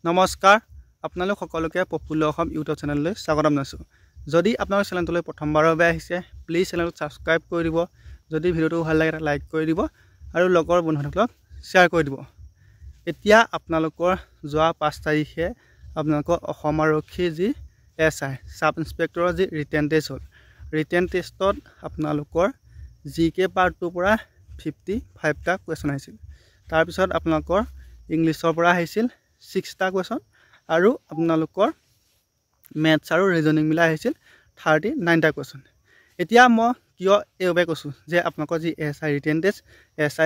নমস্কাৰ আপোনালোক সকলোকে প্ৰফুল্ল অসম ইউটিউব চেনেললৈ স্বাগতম জনাইছোঁ। যদি আপোনালোকৰ চেনেলটোলৈ প্ৰথমবাৰৰ বাবে আহিছে প্লিজ চেনেলটো ছাবস্ক্ৰাইব কৰি দিব। যদি ভিডিঅ'টো ভাল লাগে লাইক কৰি দিব আৰু লগৰ বন্ধুসকলক শ্বেয়াৰ কৰি দিব। এতিয়া আপোনালোকৰ যোৱা 5 তাৰিখে আপোনালোকৰ অসম আৰক্ষী যি SI সাব ইন্সপেক্টৰৰ যি ৰিটেন টেষ্ট হ'ল, ৰিটেন টেষ্টত আপোনালোকৰ GK পাৰ্ট 2 পৰা 55টা কুৱেশ্যন আহিছিল। তাৰপিছত আপোনালোকৰ ইংলিছৰ পৰা আহিছিল 6টা কুৱেশ্যন আৰু আপোনালোকৰ মেথছ আৰু ৰিজনিং মিলাই আহিছিল 39টা কুৱেশ্যন। এতিয়া মই কিয় এইভাবে কৈছোঁ যে আপোনালোকৰ যি SI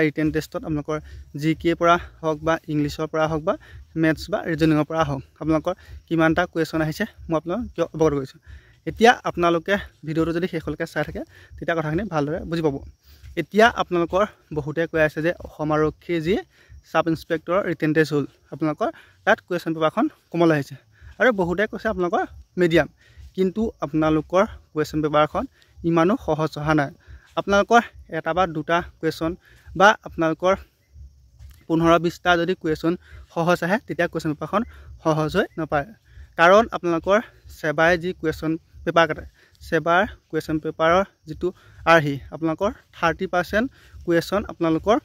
ৰিটেন টেষ্টত আপোনালোকৰ GK পৰা হওক বা ইংলিছৰ পৰা হওক বা মেথছ বা ৰিজনিঙৰ পৰা হওক আপোনালোকৰ কিমানটা কুৱেশ্যন আহিছে মই আপোনালোকক কিয় অৱগত কৰিছোঁ। এতিয়া আপোনালোকে ভিডিঅ'টো যদি শেষলৈকে চাই থাকে তেতিয়া কথাখিনি ভালদৰে বুজি পাব। এতিয়া আপোনালোকৰ বহুতে কৈ আছে যে অসম আৰক্ষী যি সাব ইন্সপেক্টৰৰ ৰিটেন টেষ্ট হ'ল, আপোনালোকৰ তাত কুৱেশ্যন পেপাৰখন কোমল আহিছে আৰু বহুতে কৈছে আপোনালোকৰ মিডিয়াম, কিন্তু আপোনালোকৰ কুৱেশ্যন পেপাৰখন ইমানো সহজ অহা নাই। আপোনালোকৰ এটা বা দুটা কুৱেশ্যন বা আপোনালোকৰ 15-20টা যদি কুৱেশ্যন সহজ আহে তেতিয়া কুৱেশ্যন পেপাৰখন সহজ হৈ নাপায়। কাৰণ আপোনালোকৰ সেবাই যি কুৱেশ্যন পেপাৰ কাটে, সেবাৰ কুৱেশ্যন পেপাৰৰ যিটো আৰ্হি আপোনালোকৰ 30% কুৱেশ্যন আপোনালোকৰ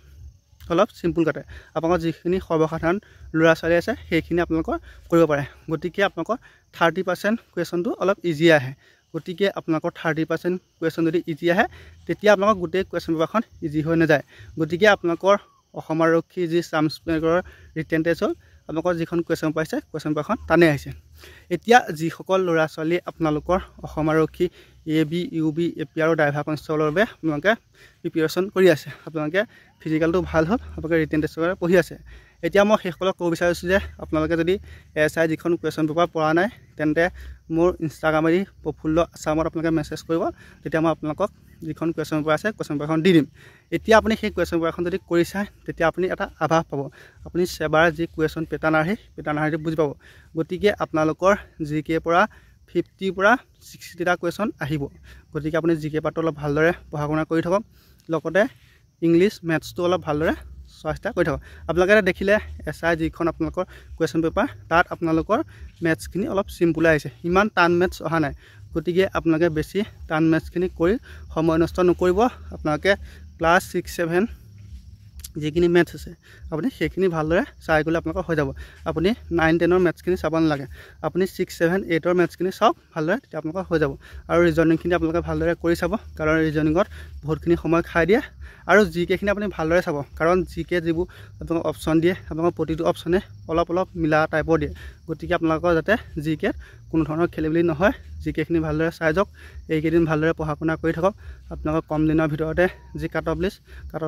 অলপ চিম্পুল কাটে। আপোনালোকৰ যিখিনি সৰ্বসাধাৰণ ল'ৰা ছোৱালী আছে সেইখিনি আপোনালোকৰ কৰিব পাৰে। গতিকে আপোনালোকৰ 30% কুৱেশ্যনটো অলপ ইজি আহে। গতিকে আপোনালোকৰ 30% কুৱেশ্যন যদি ইজি আহে তেতিয়া আপোনালোকৰ গোটেই কুৱেশ্যন পেপাৰখন ইজি হৈ নাযায়। গতিকে আপোনালোকৰ অসম আৰক্ষী যি সাব ইন্সপেক্টৰৰ ৰিটেন টেষ্ট হ'ল, আপোনালোকৰ যিখন কুৱেশ্যন পাইছে কুৱেশ্যন পেপাৰখন টানেই আহিছে। এতিয়া যিসকল ল'ৰা ছোৱালী আপোনালোকৰ অসম আৰক্ষী AB, UB, AP আৰু ড্ৰাইভাৰ কনষ্টেবলৰ বাবে আপোনালোকে প্ৰিপেৰেশ্যন কৰি আছে, আপোনালোকে ফিজিকেলটো ভাল হ'ল, আপোনালোকে ৰিটেন টেষ্টৰ বাবে পঢ়ি আছে। এতিয়া মই শেষলৈ ক'ব বিচাৰিছোঁ যে আপোনালোকে যদি SI যিখন কুৱেশ্যন পেপাৰ পৰা নাই তেন্তে মোৰ ইনষ্টাগ্ৰাম ID প্ৰফুল্ল আছামত আপোনালোকে মেছেজ কৰিব, তেতিয়া মই আপোনালোকক যিখন কুৱেশ্যন পেপাৰ আছে কুৱেশ্যন পেপাৰখন দি দিম। এতিয়া আপুনি সেই কুৱেশ্যন পেপাৰখন যদি কৰি চায় তেতিয়া আপুনি এটা আভাস পাব, আপুনি সেবাৰ যি কুৱেশ্যন পেটাৰ্ণ আৰ্হিটো বুজি পাব। গতিকে আপোনালোকৰ GK পৰা 50 পৰা 60টা কুৱেশ্যন আহিব। গতিকে আপুনি GK পাৰ্টটো অলপ ভালদৰে পঢ়া শুনা কৰি থাকক, লগতে ইংলিছ মেথছটো অলপ ভালদৰে চোৱা চিতা কৰি থাকক। আপোনালোকে দেখিলে SI যিখন আপোনালোকৰ কুৱেশ্যন পেপাৰ তাত আপোনালোকৰ মেথছখিনি অলপ চিম্পুল আহিছে, ইমান টান মেথছ অহা নাই। গতিকে আপোনালোকে বেছি টান মেথছখিনি কৰি সময় নষ্ট নকৰিব। আপোনালোকে ক্লাছ 6-7 যিখিনি মেথছ আছে আপুনি সেইখিনি ভালদৰে চাই গ'লে আপোনালোকৰ হৈ যাব। আপুনি 9-10ৰ মেথছখিনি চাব নালাগে, আপুনি 6-7-8ৰ মেথছখিনি চাওক ভালদৰে, তেতিয়া আপোনালোকৰ হৈ যাব। আৰু ৰিজনিংখিনি আপোনালোকে ভালদৰে কৰি চাব, কাৰণ ৰিজনিঙত বহুতখিনি সময় খাই দিয়ে। আৰু GKখিনি আপুনি ভালদৰে চাব, কাৰণ GK যিবোৰ আপোনালোকক অপশ্যন দিয়ে আপোনালোকৰ প্ৰতিটো অপশ্যনে অলপ মিলা টাইপৰ দিয়ে। গতিকে আপোনালোকৰ যাতে GKত কোনো ধৰণৰ খেলিমেলি নহয়, GKখিনি ভালদৰে চাই যাওক। এইকেইদিন ভালদৰে পঢ়া শুনা কৰি থাকক। আপোনালোকৰ কম দিনৰ ভিতৰতে যি কাট অফ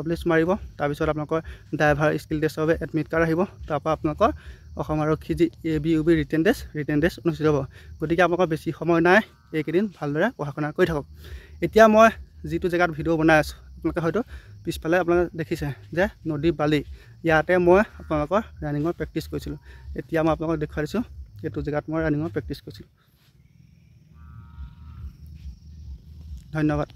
লিষ্ট মাৰিব, তাৰপিছত আপোনালোকৰ ড্ৰাইভাৰ স্কিল টেষ্টৰ বাবে এডমিট কাৰ্ড আহিব, তাৰপৰা আপোনালোকৰ অসম আৰক্ষী যি AB, UB ৰিটেন টেষ্ট অনুষ্ঠিত হ'ব। গতিকে আপোনালোকৰ বেছি সময় নাই, এইকেইদিন ভালদৰে পঢ়া শুনা কৰি থাকক। এতিয়া মই যিটো জেগাত ভিডিঅ' বনাই আছোঁ আপোনালোকে হয়তো পিছফালে আপোনালোকে দেখিছে যে নদী বালি, ইয়াতে মই আপোনালোকৰ ৰানিঙৰ প্ৰেক্টিছ কৰিছিলোঁ। এতিয়া মই আপোনালোকক দেখুৱাই দিছোঁ এইটো জেগাত মই ৰানিঙৰ প্ৰেক্টিছ কৰিছিলোঁ। ধন্যবাদ।